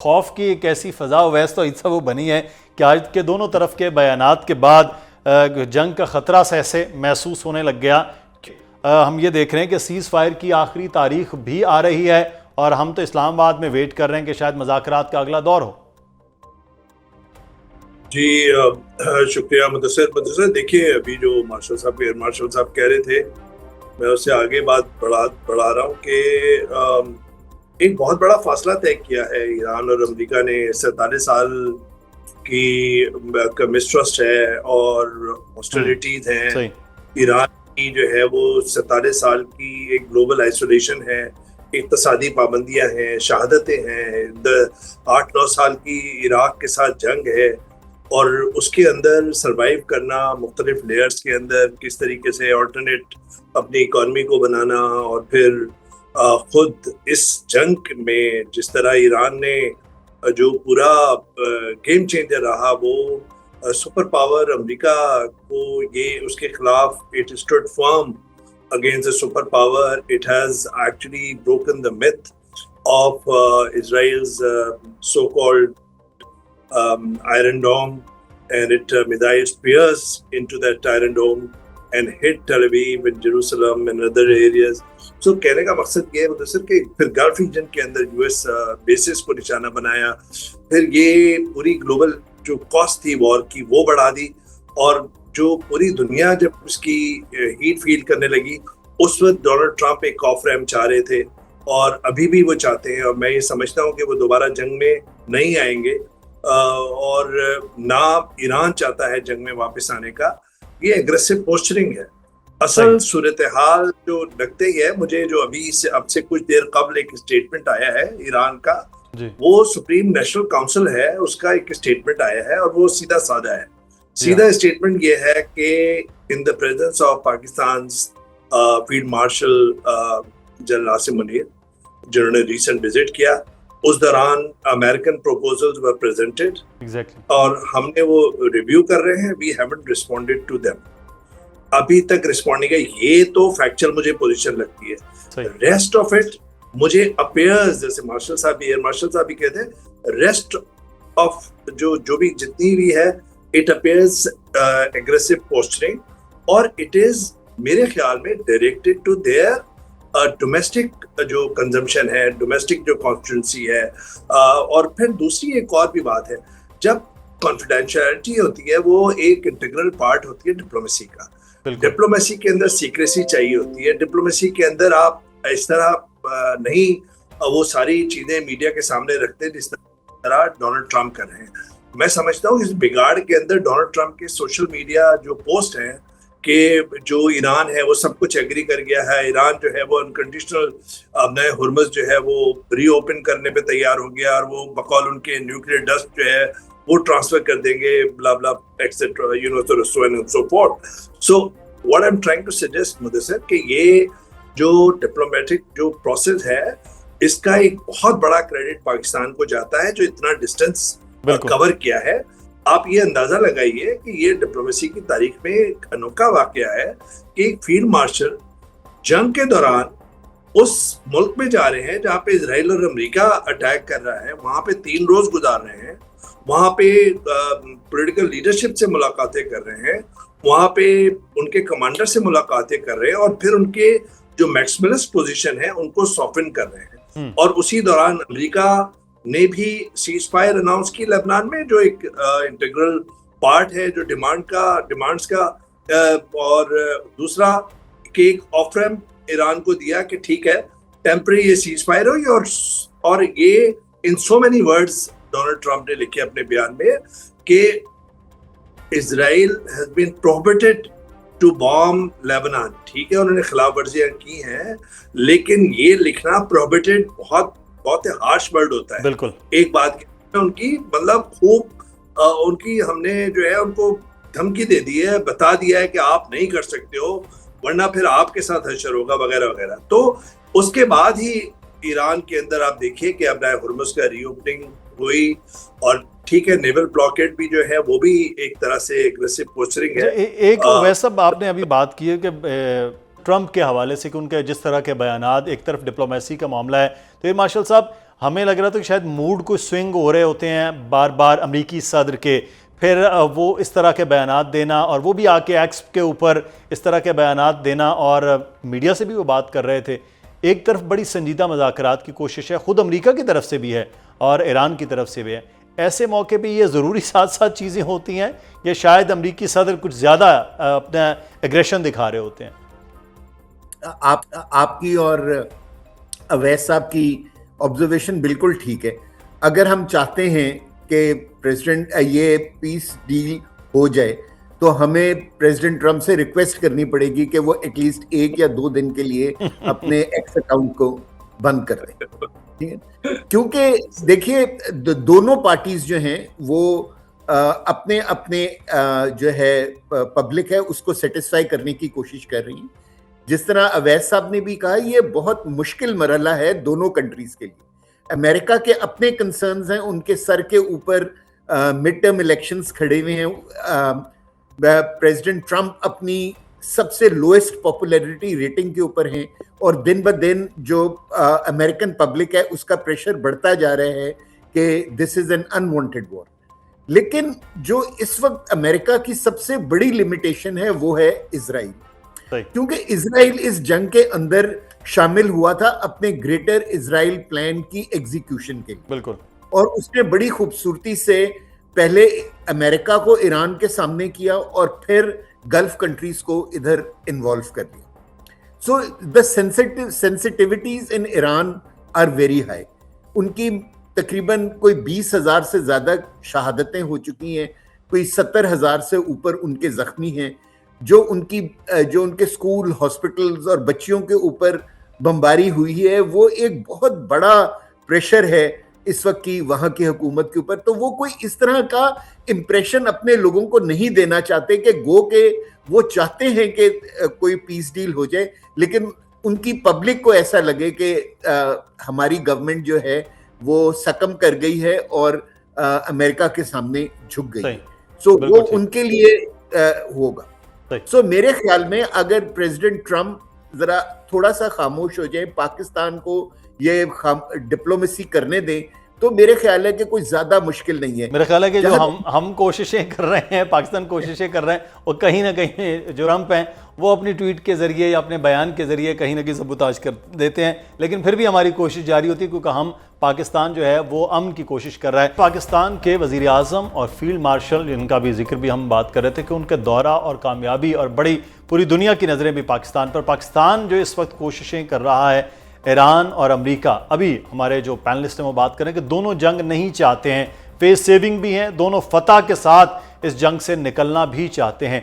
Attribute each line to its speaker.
Speaker 1: खौफ की एक ऐसी फ़ज़ा वैस तो हिस्सा वो बनी है कि आज के दोनों तरफ के बयानात के बाद जंग का ख़तरा से ऐसे महसूस होने लग गया। हम ये देख रहे हैं कि सीज़ फायर की आखिरी तारीख भी आ रही है और हम तो इस्लामाबाद में वेट कर रहे हैं कि शायद मुज़ाकरात का अगला दौर हो।
Speaker 2: जी शुक्रिया मुदस्सिर। देखिए, अभी जो मार्शल साहब एयर मार्शल साहब कह रहे थे, मैं उससे आगे बात बढ़ा रहा हूँ कि एक बहुत बड़ा फासला तय किया है ईरान और अमेरिका ने। 47 साल की मिसट्रस्ट है और हॉस्टिलिटीज हैं। ईरान की जो है वो 47 साल की एक ग्लोबल आइसोलेशन है, इक्तसादी पाबंदियां हैं, शहादतें हैं, 8-9 साल की इराक के साथ जंग है और उसके अंदर सरवाइव करना, मुख्तलिफ लेयर्स के अंदर किस तरीके से ऑल्टरनेट अपनी इकॉनमी को बनाना और फिर खुद इस जंग में जिस तरह ईरान ने जो पूरा गेम चेंजर रहा वो सुपर पावर अमेरिका को, ये उसके खिलाफ it stood firm against the super power. It has actually broken the myth of Israel's so called Iron Dome, and it missiles pierced into that Iron Dome and hit Tel Aviv and Jerusalem and other areas. So कहने का मकसद ये है sir कि फिर gulf reason के अंदर US basis को निशाना बनाया, फिर ये पूरी ग्लोबल जो कॉस्ट थी वॉर की वो बढ़ा दी और जो पूरी दुनिया जब उसकी हीट फील करने लगी उस वक्त डोनाल्ड ट्रंप एक ऑफ रैम्प चाह रहे थे और अभी भी वो चाहते हैं और मैं ये समझता हूँ कि वो दोबारा जंग में नहीं आएंगे और ना ईरान चाहता है जंग में वापस आने का। ये एग्रेसिव पोस्चरिंग है। असल सूरत हाल जो लगते ही है मुझे, जो अभी से अब से कुछ देर कबल एक स्टेटमेंट आया है ईरान का, वो सुप्रीम नेशनल काउंसिल है उसका एक स्टेटमेंट आया है और वो सीधा साधा है। सीधा स्टेटमेंट ये है कि in the presence of Pakistan field marshal general Asim Munir जिन्होंने रिसेंट विजिट किया, उस दौरान अमेरिकन प्रपोजल्स वर प्रेजेंटेड और हमने वो रिव्यू कर रहे हैं। We haven't responded to them, अभी तक रिस्पॉन्ड नहीं किया। ये तो फैक्चुअल मुझे पोजीशन लगती है। रेस्ट ऑफ इट मुझे अपीयर्स, जैसे मार्शल साहब एयर मार्शल साहब भी कहते हैं, रेस्ट ऑफ जो भी जितनी भी है, इट अपीयर्स एग्रेसिव पोस्चरिंग और इट इज मेरे ख्याल में डायरेक्टेड टू देयर डोमेस्टिक जो कंजम्पशन है, डोमेस्टिक जो कॉन्स्टिट्यूंसी है। और फिर दूसरी एक और भी बात है, जब कॉन्फिडेंशियलिटी होती है वो एक इंटीग्रल पार्ट होती है डिप्लोमेसी का। डिप्लोमेसी के अंदर सीक्रेसी चाहिए होती है। डिप्लोमेसी के अंदर आप इस तरह नहीं वो सारी चीजें मीडिया के सामने रखते जिस तरह डोनाल्ड ट्रंप कर रहे हैं। मैं समझता हूँ इस बिगाड़ के अंदर डोनाल्ड ट्रंप के सोशल मीडिया जो पोस्ट हैं कि जो ईरान है वो सब कुछ एग्री कर गया है, ईरान जो है वो अनकंडीशनल नए हुर्मुज़ जो है वो रीओपन करने पे तैयार हो गया और वो बकौल उनके न्यूक्लियर डस्ट जो है वो ट्रांसफर कर देंगे, blah blah etcetera, you know, so on and so forth. So what I am trying to suggest Mudassir कि ये जो डिप्लोमेटिक जो प्रोसेस है इसका एक बहुत बड़ा क्रेडिट पाकिस्तान को जाता है जो इतना डिस्टेंस कवर किया है। आप ये अंदाजा लगाइए कि ये डिप्लोमेसी की तारीख में एक अनोखा वाकया है कि एक फील्ड मार्शल जंग के दौरान उस मुल्क में जा रहे हैं जहां पे इजराइल और अमेरिका अटैक कर रहा है, वहां पे 3 रोज गुजार रहे हैं, वहां पे पॉलिटिकल लीडरशिप से मुलाकातें कर रहे हैं, वहां पे उनके कमांडर से मुलाकातें कर रहे हैं और फिर उनके जो मैक्सिमलिस पोजीशन है उनको सॉफ्टन कर रहे हैं। और उसी दौरान अमेरिका ने भी सीज फायर अनाउंस की लेबनान में, जो एक इंटीग्रल पार्ट है जो डिमांड्स का और दूसरा कि एक ऑफ रैम्प ईरान को दिया कि ठीक है टेम्परेरी ये सीज फायर हो। और ये in so many words Donald Trump ने लिखे अपने बयान में कि Israel has been prohibited to bomb Lebanon. ठीक है, उन्होंने खिलाफ वर्जियां की हैं, लेकिन ये लिखना प्रोहिबिटेड बहुत हार्श वर्ड होता है।
Speaker 1: बिल्कुल
Speaker 2: एक बात उनकी मतलब खूब उनकी हमने जो है उनको धमकी दे दी है, बता दिया है कि आप नहीं कर सकते हो वरना फिर आपके साथ हशर होगा वगैरह वगैरह। तो उसके बाद ही ईरान के अंदर आप देखिए कि अब हुर्मुज़ का रीओपनिंग हुई और ठीक है, नेवल ब्लॉकेट भी जो है वो भी एक तरह से एग्रेसिव पोस्चरिंग है।
Speaker 1: एक वैसा आपने अभी बात की है कि ट्रंप के हवाले से कि उनके जिस तरह के बयानात, एक तरफ डिप्लोमेसी का मामला है, तो ये मार्शल साहब हमें लग रहा था कि शायद मूड कोई स्विंग हो रहे होते हैं बार बार अमरीकी सदर के, फिर वो इस तरह के बयानात देना, और वो भी आके एक्स के ऊपर इस तरह के बयानात देना, और मीडिया से भी वो बात कर रहे थे। एक तरफ बड़ी संजीदा मुज़ाकरात की कोशिश है, ख़ुद अमेरिका की तरफ से भी है और ईरान की तरफ से भी है। ऐसे मौके पे ये ज़रूरी साथ साथ चीज़ें होती हैं या शायद अमरीकी सदर कुछ ज़्यादा अपना एग्रेशन दिखा रहे होते हैं?
Speaker 3: आपकी और अवैस साहब की ऑब्जर्वेशन बिल्कुल ठीक है। अगर हम चाहते हैं कि प्रेसिडेंट ये पीस डील हो जाए तो हमें प्रेसिडेंट ट्रंप से रिक्वेस्ट करनी पड़ेगी कि वो एटलीस्ट 1 या 2 दिन के लिए अपने एक्स अकाउंट को बंद कर दें, ठीक है? क्योंकि देखिए दोनों पार्टीज जो हैं वो अपने अपने जो है पब्लिक है उसको सेटिस्फाई करने की कोशिश कर रही हैं। जिस तरह अवैस साहब ने भी कहा, ये बहुत मुश्किल मरहला है दोनों कंट्रीज के लिए। अमेरिका के अपने कंसर्न्स हैं, उनके सर के ऊपर मिड टर्म इलेक्शंस खड़े हुए हैं। प्रेसिडेंट ट्रंप अपनी सबसे लोएस्ट पॉपुलैरिटी रेटिंग के ऊपर हैं और दिन ब दिन जो अमेरिकन पब्लिक है उसका प्रेशर बढ़ता जा रहा है कि this is an unwanted war. लेकिन जो इस वक्त अमेरिका की सबसे बड़ी लिमिटेशन है वो है इजराइल, क्योंकि इजराइल इस जंग के अंदर शामिल हुआ था अपने ग्रेटर इजराइल प्लान की एग्जीक्यूशन के लिए।
Speaker 1: बिल्कुल। और
Speaker 3: उसने बड़ी खूबसूरती से पहले अमेरिका को ईरान के सामने किया और फिर गल्फ कंट्रीज को इधर इन्वॉल्व कर दिया। So the sensitivities in Iran are very high. उनकी तकरीबन कोई 20,000 से ज्यादा शहादतें हो चुकी हैं, कोई 70,000 से ऊपर उनके जख्मी हैं। जो उनके स्कूल, हॉस्पिटल्स और बच्चियों के ऊपर बमबारी हुई है वो एक बहुत बड़ा प्रेशर है इस वक्त की वहां की हुकूमत के ऊपर। तो वो कोई इस तरह का इंप्रेशन अपने लोगों को नहीं देना चाहते कि गो के वो चाहते हैं कि कोई पीस डील हो जाए, लेकिन उनकी पब्लिक को ऐसा लगे कि हमारी गवर्नमेंट जो है वो सकम कर गई है और अमेरिका के सामने झुक गई है। सो वो उनके लिए होगा। सो मेरे ख्याल में अगर प्रेसिडेंट ट्रंप जरा थोड़ा सा खामोश हो जाए, पाकिस्तान को ये डिप्लोमेसी करने दें, तो मेरे ख्याल है कि कोई ज्यादा मुश्किल नहीं है।
Speaker 1: मेरा ख्याल है कि जो हम कोशिशें कर रहे हैं, पाकिस्तान कोशिशें कर रहे हैं, और कहीं ना कहीं जो ट्रंप हैं वो अपनी ट्वीट के जरिए या अपने बयान के जरिए कहीं ना कहीं सबूताज कर देते हैं, लेकिन फिर भी हमारी कोशिश जारी होती है क्योंकि हम पाकिस्तान जो है वो अमन की कोशिश कर रहा है। पाकिस्तान के वज़ीर आज़म और फील्ड मार्शल, जिनका भी जिक्र भी हम बात कर रहे थे कि उनका दौरा और कामयाबी और बड़ी पूरी दुनिया की नज़रें भी पाकिस्तान पर। पाकिस्तान जो इस वक्त कोशिशें कर रहा है, ईरान और अमेरिका, अभी हमारे जो पैनलिस्ट हैं वो बात करें कि दोनों जंग नहीं चाहते हैं, फेस सेविंग भी हैं, दोनों फतह के साथ इस जंग से निकलना भी चाहते हैं।